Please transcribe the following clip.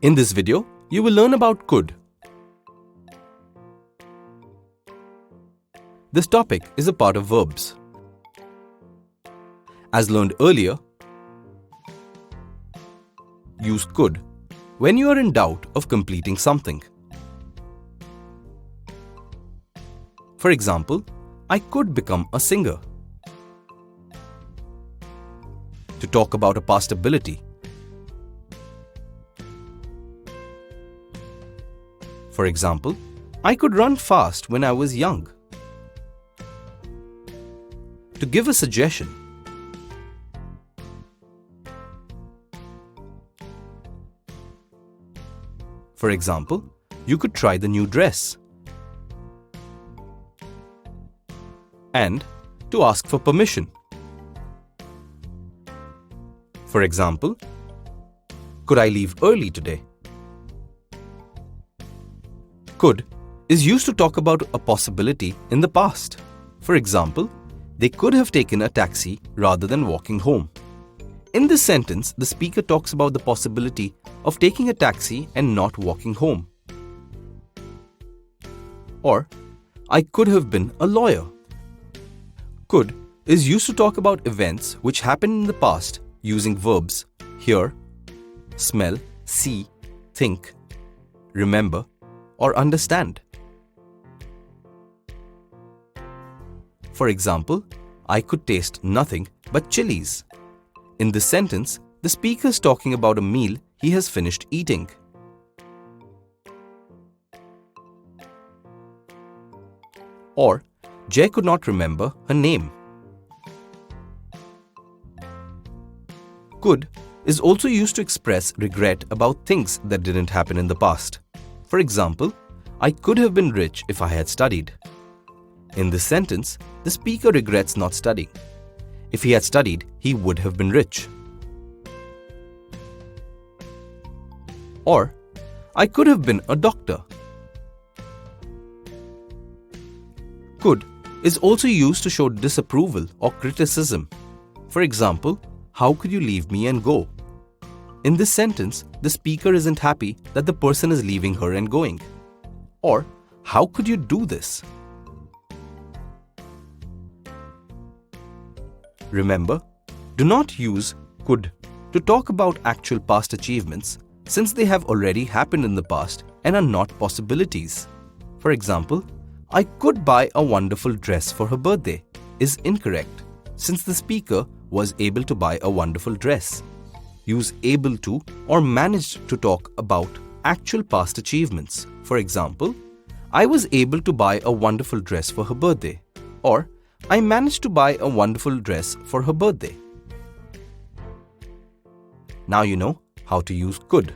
In this video, you will learn about could. This topic is a part of verbs. As learned earlier, use could when you are in doubt of completing something. For example, I could become a singer. To talk about a past ability. For example, I could run fast when I was young. To give a suggestion. For example, you could try the new dress. And to ask for permission. For example, could I leave early today? Could is used to talk about a possibility in the past. For example, they could have taken a taxi rather than walking home. In this sentence, the speaker talks about the possibility of taking a taxi and not walking home. Or, I could have been a lawyer. Could is used to talk about events which happened in the past using verbs hear, smell, see, think, remember, or understand. For example, I could taste nothing but chilies. In this sentence, the speaker is talking about a meal he has finished eating. Or, Jay could not remember her name. Could is also used to express regret about things that didn't happen in the past. For example, I could have been rich if I had studied. In this sentence, the speaker regrets not studying. If he had studied, he would have been rich. Or, I could have been a doctor. Could is also used to show disapproval or criticism. For example, how could you leave me and go? In this sentence, the speaker isn't happy that the person is leaving her and going. Or, how could you do this? Remember, do not use could to talk about actual past achievements since they have already happened in the past and are not possibilities. For example, I could buy a wonderful dress for her birthday is incorrect since the speaker was able to buy a wonderful dress. Use able to or managed to talk about actual past achievements. For example, I was able to buy a wonderful dress for her birthday. Or, I managed to buy a wonderful dress for her birthday. Now you know how to use could.